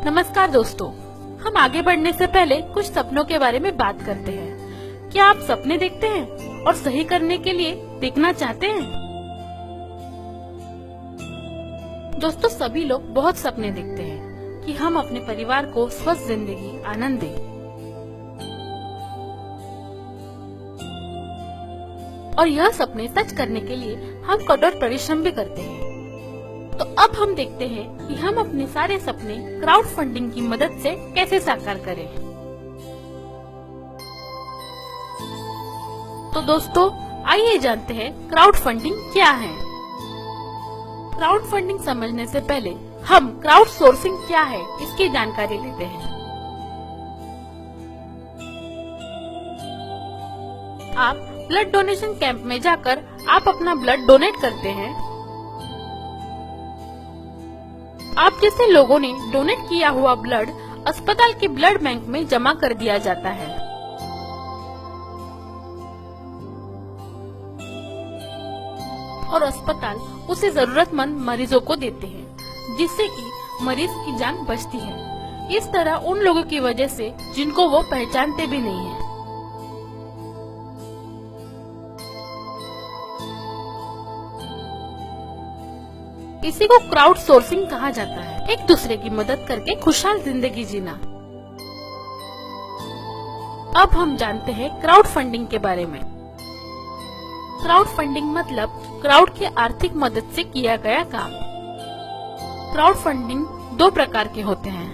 नमस्कार दोस्तों, हम आगे बढ़ने से पहले कुछ सपनों के बारे में बात करते हैं। क्या आप सपने देखते हैं और सही करने के लिए देखना चाहते हैं? दोस्तों, सभी लोग बहुत सपने देखते हैं कि हम अपने परिवार को स्वस्थ जिंदगी आनंद दें, और यह सपने सच करने के लिए हम कठोर परिश्रम भी करते हैं। तो अब हम देखते हैं कि हम अपने सारे सपने क्राउड फंडिंग की मदद से कैसे साकार करें। तो दोस्तों, आइए जानते हैं क्राउड फंडिंग क्या है। क्राउड फंडिंग समझने से पहले हम क्राउड सोर्सिंग क्या है इसकी जानकारी लेते हैं। आप ब्लड डोनेशन कैंप में जाकर आप अपना ब्लड डोनेट करते हैं। आप जैसे लोगों ने डोनेट किया हुआ ब्लड अस्पताल के ब्लड बैंक में जमा कर दिया जाता है। और अस्पताल उसे जरूरतमंद मरीजों को देते हैं, जिससे कि मरीज की जान बचती है। इस तरह उन लोगों की वजह से जिनको वो पहचानते भी नहीं हैं। इसी को क्राउड सोर्सिंग कहा जाता है, एक दूसरे की मदद करके खुशहाल जिंदगी जीना। अब हम जानते हैं क्राउड फंडिंग के बारे में। क्राउड फंडिंग मतलब क्राउड की आर्थिक मदद से किया गया काम। क्राउड फंडिंग दो प्रकार के होते हैं।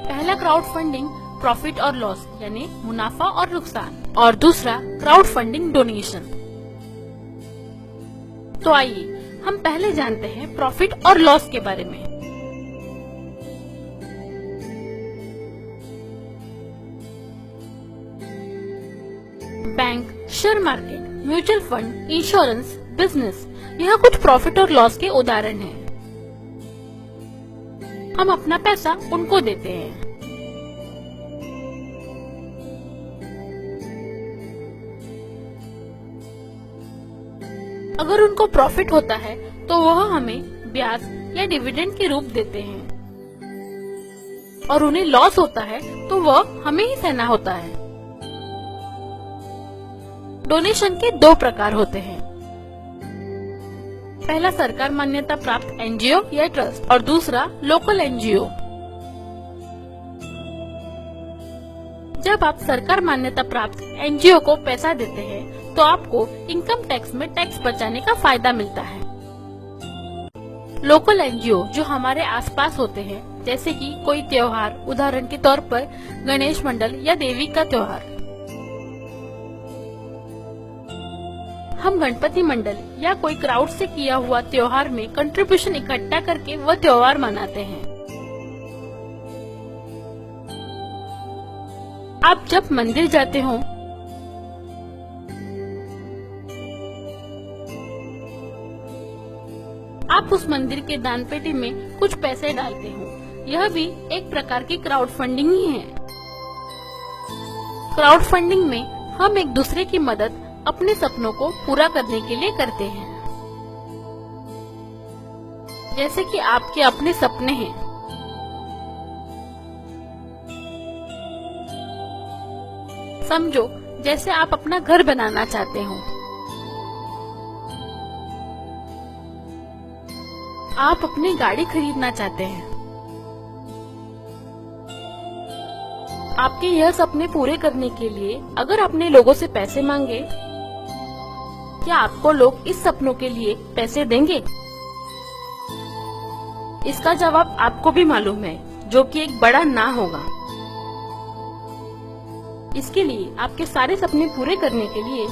पहला क्राउड फंडिंग प्रॉफिट और लॉस यानी मुनाफा और नुकसान, और दूसरा क्राउड फंडिंग डोनेशन। तो आइए हम पहले जानते हैं प्रॉफिट और लॉस के बारे में। Bank, share market, mutual fund, insurance, business, यह कुछ प्रॉफिट और लॉस के उदाहरण हैं। हम अपना पैसा उनको देते हैं। अगर उनको प्रॉफिट होता है तो वह हमें ब्याज या डिविडेंड के रूप देते हैं, और उन्हें लॉस होता है तो वह हमें ही सहना होता है। डोनेशन के दो प्रकार होते हैं। पहला सरकार मान्यता प्राप्त एनजीओ या ट्रस्ट, और दूसरा लोकल एनजीओ। जब आप सरकार मान्यता प्राप्त एनजीओ को पैसा देते हैं तो आपको इनकम टैक्स में टैक्स बचाने का फायदा मिलता है। लोकल एनजीओ जो हमारे आसपास होते हैं, जैसे कि कोई त्योहार, उदाहरण के तौर पर गणेश मंडल या देवी का त्योहार। हम गणपति मंडल या कोई क्राउड से किया हुआ त्योहार में कंट्रीब्यूशन इकट्ठा करके वह त्योहार मनाते हैं। आप जब मंदिर जाते हो आप उस मंदिर के दान पेटी में कुछ पैसे डालते हो। यह भी एक प्रकार की क्राउड फंडिंग ही है। क्राउड फंडिंग में हम एक दूसरे की मदद अपने सपनों को पूरा करने के लिए करते हैं। जैसे कि आपके अपने सपने हैं। समझो जैसे आप अपना घर बनाना चाहते हो। आप अपनी गाड़ी खरीदना चाहते हैं। आपके यह सपने पूरे करने के लिए अगर आपने लोगों से पैसे मांगे, क्या आपको लोग इस सपनों के लिए पैसे देंगे? इसका जवाब आपको भी मालूम है, जो कि एक बड़ा ना होगा। इसके लिए आपके सारे सपने पूरे करने के लिए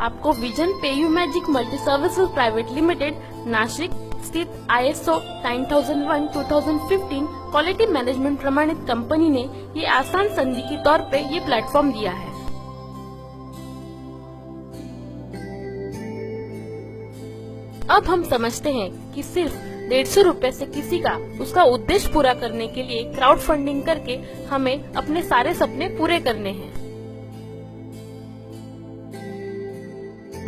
आपको vision PayU magic multi services private limited Nashik स्थित ISO 9001:2015 क्वालिटी मैनेजमेंट प्रमाणित कंपनी ने ये आसान संधि के तौर पे ये प्लेटफॉर्म दिया है। अब हम समझते हैं कि सिर्फ 150 रुपए से किसी का उसका उद्देश्य पूरा करने के लिए क्राउड फंडिंग करके हमें अपने सारे सपने पूरे करने हैं।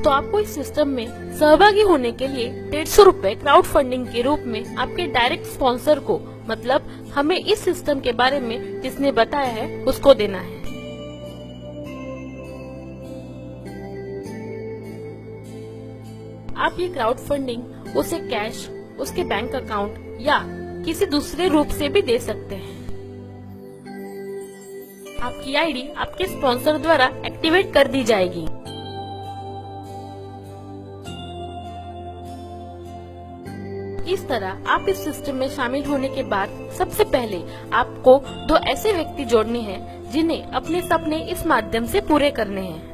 तो आपको इस सिस्टम में सहभागी होने के लिए 150 रुपए क्राउड फंडिंग के रूप में आपके डायरेक्ट स्पॉन्सर को, मतलब हमें इस सिस्टम के बारे में जिसने बताया है उसको देना है। आप ये क्राउड फंडिंग उसे कैश, उसके बैंक अकाउंट या किसी दूसरे रूप से भी दे सकते हैं। आपकी आईडी आपके स्पॉन्सर द्वारा एक्टिवेट कर दी जाएगी। इस तरह आप इस सिस्टम में शामिल होने के बाद सबसे पहले आपको 2 ऐसे व्यक्ति जोड़ने हैं जिन्हें अपने सपने इस माध्यम से पूरे करने हैं।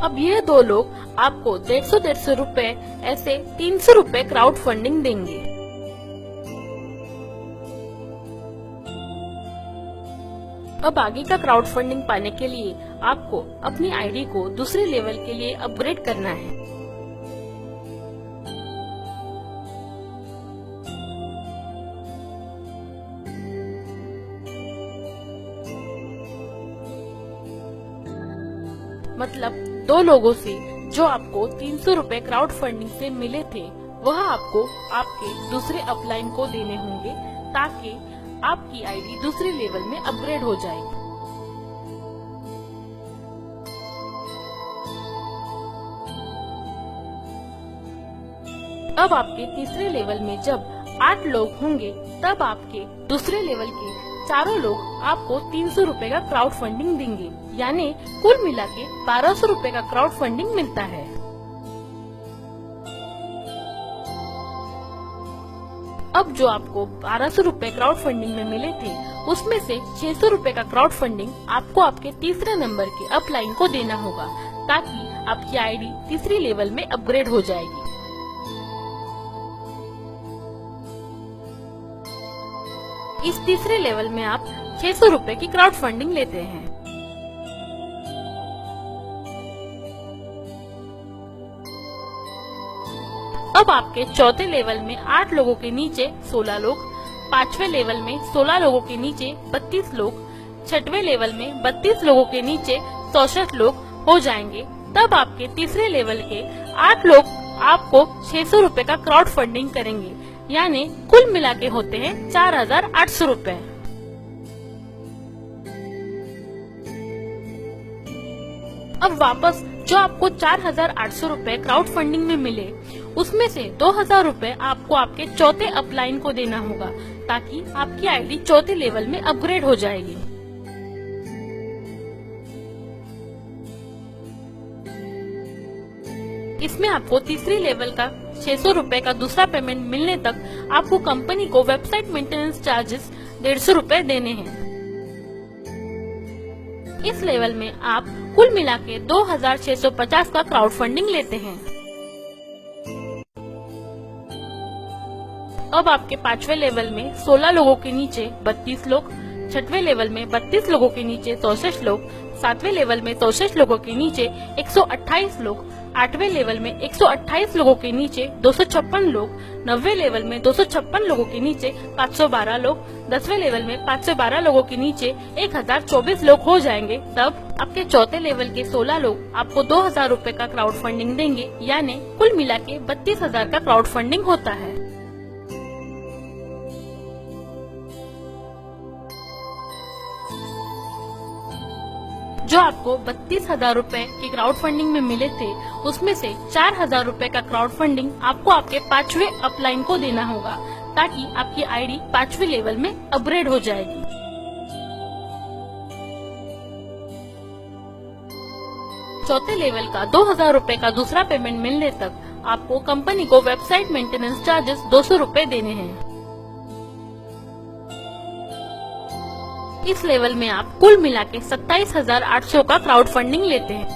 अब ये 2 लोग आपको 150 रुपए ऐसे 300 रुपए क्राउड फंडिंग देंगे। अब आगे का क्राउड फंडिंग पाने के लिए आपको अपनी आईडी को दूसरे लेवल के लिए अपग्रेड करना है। मतलब 2 लोगों से जो आपको 300 रुपए क्राउड फंडिंग से मिले थे वह आपको आपके दूसरे अपलाइन को देने होंगे ताकि आपकी आईडी दूसरे लेवल में अपग्रेड हो जाए। अब आपके तीसरे लेवल में जब 8 लोग होंगे तब आपके दूसरे लेवल के चारों लोग आपको 300 रुपए का क्राउड फंडिंग देंगे, यानी कुल मिला के 1200 रुपए का क्राउड फंडिंग मिलता है। अब जो आपको 1200 रुपए क्राउड फंडिंग में मिले थे उसमें से 600 रुपए का क्राउड फंडिंग आपको आपके तीसरे नंबर के अपलाइन को देना होगा ताकि आपकी आईडी तीसरी लेवल में अपग्रेड हो जाएगी। इस तीसरे लेवल में आप 600 रुपए की क्राउड फंडिंग लेते हैं। अब आपके चौथे लेवल में 8 लोगों के नीचे 16 लोग, 5वें लेवल में 16 लोगों के नीचे 32 लोग, 6वें लेवल में 32 लोगों के नीचे 64 लोग हो जाएंगे। तब आपके तीसरे लेवल के 8 लोग आपको 600 रुपए का क्राउड फंडिंग करेंगे, यानी कुल मिला के होते हैं 4800 रुपए। अब वापस जो आपको 4800 रुपए क्राउड फंडिंग में मिले उसमें से 2000 रुपए आपको आपके चौथे अपलाइन को देना होगा ताकि आपकी आईडी चौथे लेवल में अपग्रेड हो जाएगी। इसमें आपको तीसरी लेवल का 600 रुपए का दूसरा पेमेंट मिलने तक आपको कंपनी को वेबसाइट मेंटेनेंस चार्जेस 150 रुपए देने हैं। इस लेवल में आप कुल मिला के 2650 का क्राउड फंडिंग लेते हैं। अब आपके 5वें लेवल में 16 लोगों के नीचे 32 लोग, 6वें लेवल में 32 लोगों के नीचे 64 लोग, 7वें लेवल में 64 लोगों के नीचे 128 लोग, 8वें लेवल में 128 लोगों के नीचे 256 लोग, 9वें लेवल में 256 लोगों के नीचे 512 लोग, 10वें लेवल में 512 लोगों के नीचे 1024 लोग हो जाएंगे। तब आपके चौथे लेवल के 16 लोग आपको 2000 रुपए का क्राउड फंडिंग देंगे, यानी कुल मिला के 32,000 का क्राउड फंडिंग होता है। जो आपको 32,000 रुपए की क्राउड फंडिंग में मिले थे उसमें से 4,000 रुपए का क्राउड फंडिंग आपको आपके 5वें अपलाइन को देना होगा ताकि आपकी आईडी 5वें लेवल में अपग्रेड हो जाएगी। चौथे लेवल का 2000 रुपए का दूसरा पेमेंट मिलने तक आपको कंपनी को वेबसाइट मेंटेनेंस चार्जेस 200 रुपए देने हैं। इस लेवल में आप कुल मिला के 27,800 का क्राउड फंडिंग लेते हैं।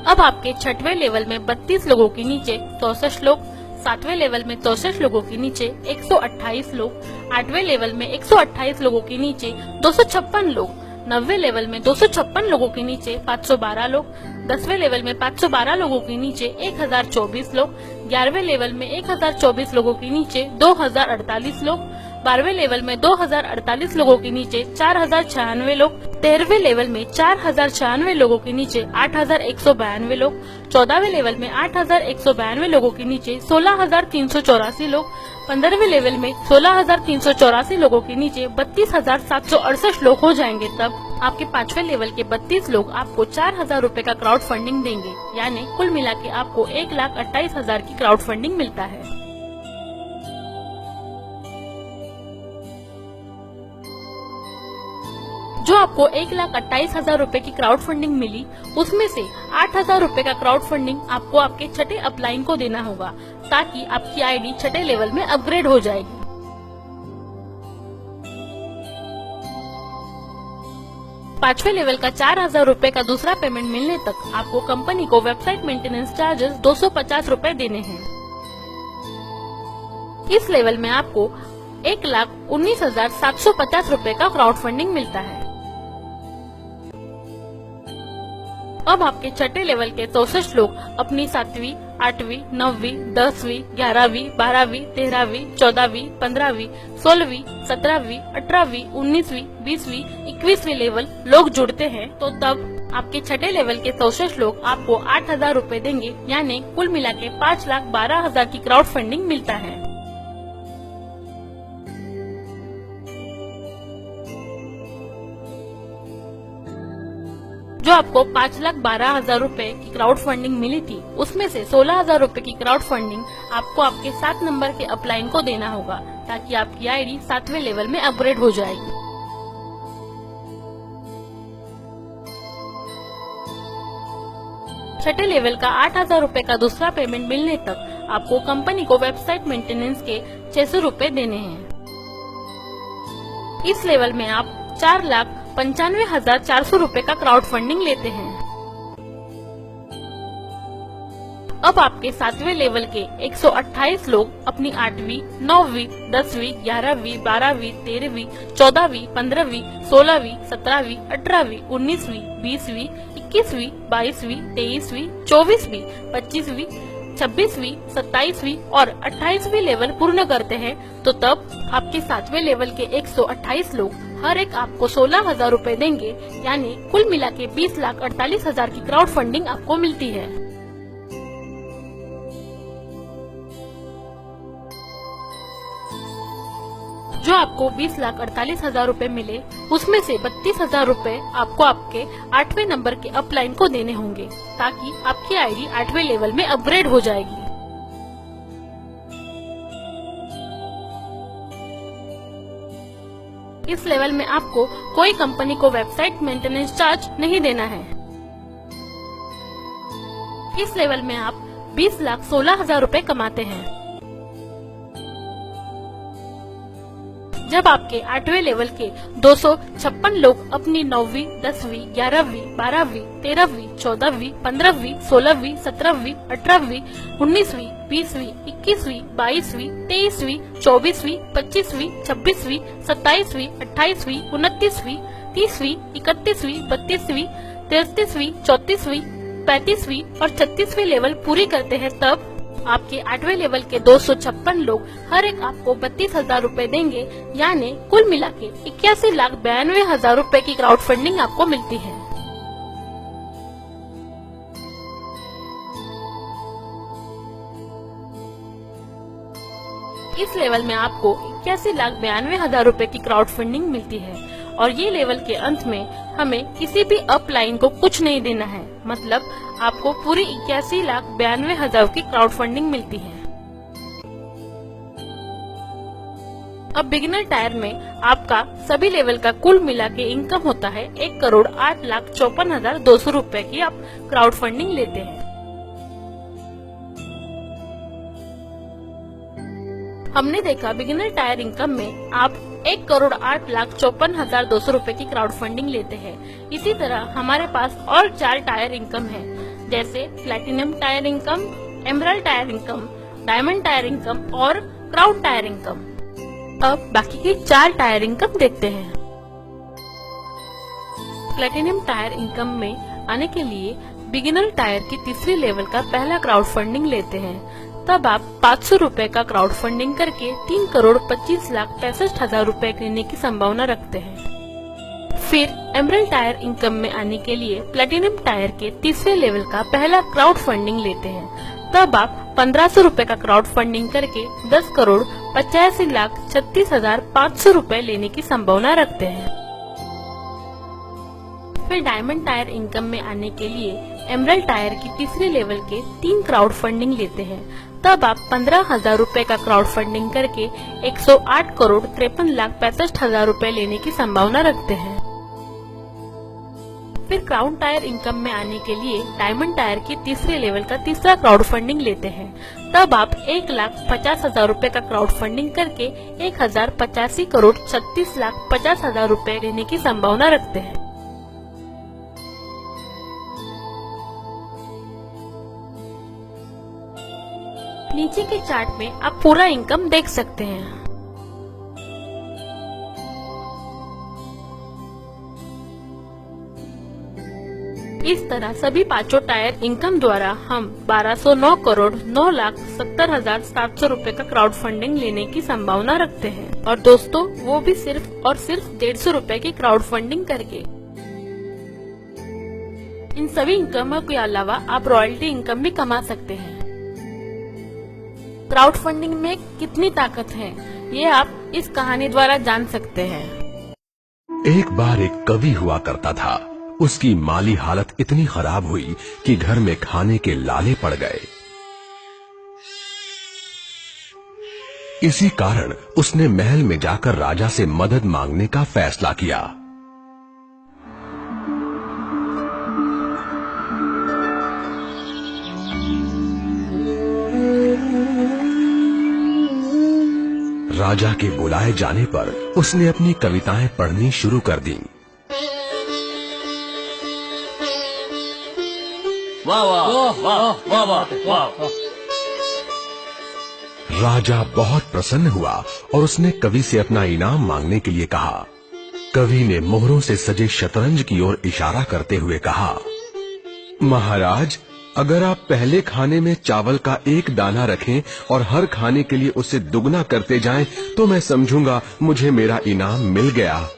अब आपके 6वें लेवल में 32 लोगों के नीचे 64 लोग, 7वें लेवल में 64 लोगों के नीचे 128 लोग, 8वें लेवल में 128 लोगों के नीचे 256 लोग, 9वें लेवल में 256 लोगों के नीचे 512 लोग, 10वें लेवल में 512 लोगों के नीचे 1024 लोग, 11वें लेवल में 1024 लोगों के नीचे 2048 लोग, 12वें लेवल में 2048 लोगों के नीचे 4096 लोग, 13वें लेवल में 4096 लोगों के नीचे 8192 लोग, 14वें लेवल में 8192 लोगों के नीचे 16384 लोग, 15वें लेवल में 16384 लोगों के नीचे 32768 लोग हो जाएंगे। तब आपके 5वें लेवल के 32 लोग आपको 4000 रूपए का क्राउड फंडिंग देंगे, यानी कुल मिला के आपको 1,28,000 की क्राउड फंडिंग मिलता है। जो आपको 1,28,000 रूपए की क्राउड फंडिंग मिली, उसमें से 8,000 रूपए का क्राउड फंडिंग आपको आपके छठे अपलाइन को देना होगा, ताकि आपकी आईडी छठे लेवल में अपग्रेड हो जाएगी। पांचवें लेवल का 4,000 रूपए का दूसरा पेमेंट मिलने तक आपको कंपनी को वेबसाइट मेंटेनेंस चार्जेस 250 रूपए देने हैं। इस लेवल में आपको 1,19,750 रूपए का क्राउड फंडिंग मिलता है। अब आपके छठे लेवल के 64 लोग अपनी 7वीं, 8वीं, 9वीं, 10वीं, 11वीं, 12वीं, 13वीं, 14वीं, 15वीं, 16वीं, 17वीं, 18वीं, 19वीं, 20वीं, 21वीं लेवल लोग जुड़ते हैं, तो तब आपके छठे लेवल के 64 लोग आपको 8,000 रूपए देंगे, यानी कुल मिला के 5,12,000 की क्राउड फंडिंग मिलता है। जो आपको 5,12,000 रूपए की क्राउड फंडिंग मिली थी, उसमें से 16,000 रूपए की क्राउड फंडिंग आपको आपके 7 नंबर के अपलाइन को देना होगा, ताकि आपकी आईडी 7वें लेवल में अपग्रेड हो जाएगी। छठे लेवल का 8,000 रूपए का दूसरा पेमेंट मिलने तक आपको कंपनी को वेबसाइट मेंटेनेंस के 600 रूपए देने हैं। इस लेवल में आप 4,95,400 रूपए का क्राउड फंडिंग लेते हैं। अब आपके 7वें लेवल के 128 लोग अपनी 8वीं, 9वीं, 10वीं, 11वीं, 12वीं, 13वीं, 14वीं, 15वीं, 16वीं, 17वीं, 18वीं, 19वीं, 20वीं, 21वीं, 22वीं, 23वीं, 24वीं, 25वीं, 26वीं, 27वीं और 28वीं लेवल पूर्ण करते हैं, तो तब आपके 7वें लेवल के 128 लोग हर एक आपको 16,000 रूपए देंगे, यानी कुल मिला के 20,48,000 की क्राउड फंडिंग आपको मिलती है। जो आपको 20,48,000 रूपए मिले, उसमें से 32,000 रूपए आपको आपके 8वें नंबर के अपलाइन को देने होंगे, ताकि आपकी आईडी 8वें लेवल में अपग्रेड हो जाएगी। इस लेवल में आपको कोई कंपनी को वेबसाइट मेंटेनेंस चार्ज नहीं देना है। इस लेवल में आप 20,16,000 रूपए कमाते हैं। जब आपके 8वें लेवल के 256 लोग अपनी 9वीं, 10वीं, 11वीं, 12वीं, 13वीं, 14वीं, 15वीं, 16वीं, 17वीं, 18वीं, 19वीं, 20वीं, 21वीं, 22वीं, 23वीं, 24वीं, 25वीं, 26वीं, 27वीं, 28वीं, 29वीं, 30वीं, 31वीं, 32वीं, 33वीं, 34वीं, 35वीं और 36वीं लेवल पूरी करते हैं, तब आपके 8वें लेवल के 256 लोग हर एक आपको 32,000 रूपए देंगे, यानी कुल मिला के 81,92,000 रूपए की क्राउड फंडिंग आपको मिलती है। इस लेवल में आपको 81,92,000 रूपए की क्राउड फंडिंग मिलती है, और ये लेवल के अंत में हमें किसी भी अपलाइन को कुछ नहीं देना है, मतलब आपको पूरी 81,92,000 की क्राउड फंडिंग मिलती है। अब बिगिनर टायर में आपका सभी लेवल का कुल मिला के इनकम होता है 1,08,54,200 रूपए की आप क्राउड फंडिंग लेते हैं। हमने देखा बिगिनर टायर इनकम में आप 1,08,54,200 रूपए की क्राउड फंडिंग लेते हैं। इसी तरह हमारे पास और 4 टायर इनकम है, जैसे platinum tyre income, emerald tyre income, diamond tyre income और क्राउन टायर इनकम। अब बाकी की 4 टायर इनकम देखते हैं। प्लेटिनम टायर इनकम में आने के लिए बिगिनर टायर की तीसरी लेवल का पहला क्राउड फंडिंग लेते हैं, तब आप 500 रूपए का क्राउड फंडिंग करके 3,25,65,000 रूपए लेने की संभावना रखते हैं। फिर एमरल्ड टायर इनकम में आने के लिए प्लेटिनम टायर के तीसरे लेवल का पहला क्राउड फंडिंग लेते हैं, तब आप 1,500 रूपए का क्राउड फंडिंग करके 10,85,36,500 रूपए लेने की संभावना रखते हैं। फिर डायमंड टायर इनकम में आने के लिए एमरल्ड टायर की तीसरे लेवल के 3 क्राउड फंडिंग लेते हैं, तब आप 15,000 रूपए का क्राउड फंडिंग करके 108,53,65,000 रूपए लेने की संभावना रखते हैं। फिर क्राउन टायर इनकम में आने के लिए डायमंड टायर की तीसरे लेवल का तीसरा क्राउड फंडिंग लेते हैं, तब आप 1,50,000 रूपए का क्राउड फंडिंग करके 1,85,36,50,000 रूपए लेने की संभावना रखते हैं। नीचे के चार्ट में आप पूरा इनकम देख सकते हैं। इस तरह सभी पांचों टायर इनकम द्वारा हम 1209,09,70,700 रूपए का क्राउड फंडिंग लेने की संभावना रखते हैं, और दोस्तों वो भी सिर्फ और सिर्फ 150 रूपए की क्राउड फंडिंग करके। इन सभी इनकमों के अलावा आप रॉयल्टी इनकम भी कमा सकते हैं। क्राउड फंडिंग में कितनी ताकत है, ये आप इस कहानी द्वारा जान सकते हैं। एक बार एक कवि हुआ करता था। उसकी माली हालत इतनी खराब हुई कि घर में खाने के लाले पड़ गए। इसी कारण उसने महल में जाकर राजा से मदद मांगने का फैसला किया। राजा के बुलाए जाने पर उसने अपनी कविताएं पढ़नी शुरू कर दी। वाह वाह वाह वाह वाह वाह। राजा बहुत प्रसन्न हुआ और उसने कवि से अपना इनाम मांगने के लिए कहा। कवि ने मोहरों से सजे शतरंज की ओर इशारा करते हुए कहा, महाराज, अगर आप पहले खाने में चावल का एक दाना रखें और हर खाने के लिए उसे दुगना करते जाएं, तो मैं समझूंगा मुझे मेरा इनाम मिल गया।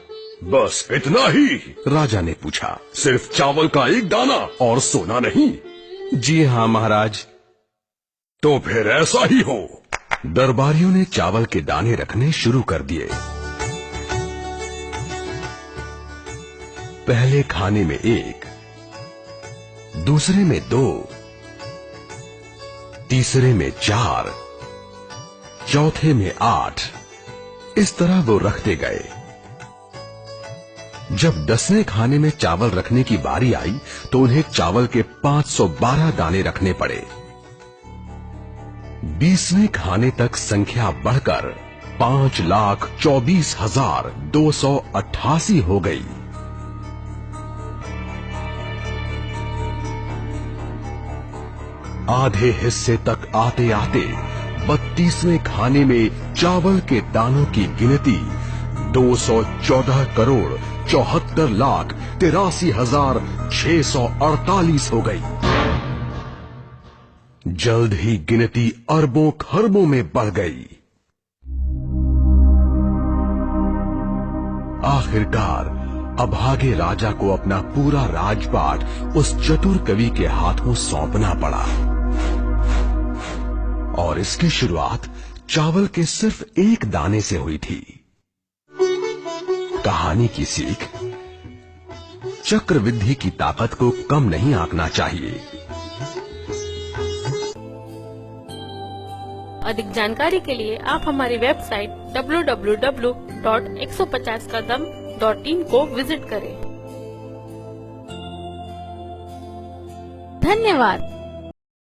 बस इतना ही? राजा ने पूछा। सिर्फ चावल का एक दाना और सोना नहीं? जी हाँ महाराज। तो फिर ऐसा ही हो। दरबारियों ने चावल के दाने रखने शुरू कर दिए। पहले खाने में 1, दूसरे में 2, तीसरे में 4, चौथे में 8। इस तरह वो रखते गए। जब 10वें खाने में चावल रखने की बारी आई तो उन्हें चावल के 512 दाने रखने पड़े। 20वें खाने तक संख्या बढ़कर 5,24,288 हो गई। आधे हिस्से तक आते आते 32वें खाने में चावल के दानों की गिनती 214,74,83,648 हो गई। जल्द ही गिनती अरबों खरबों में बढ़ गई। आखिरकार अभागे राजा को अपना पूरा राजपाट उस चतुर कवि के हाथों सौंपना पड़ा। और इसकी शुरुआत चावल के सिर्फ एक दाने से हुई थी। कहानी की सीख, चक्रवृद्धि की ताकत को कम नहीं आंकना चाहिए। अधिक जानकारी के लिए आप हमारी वेबसाइट www.150kadam.in को विजिट करें। धन्यवाद।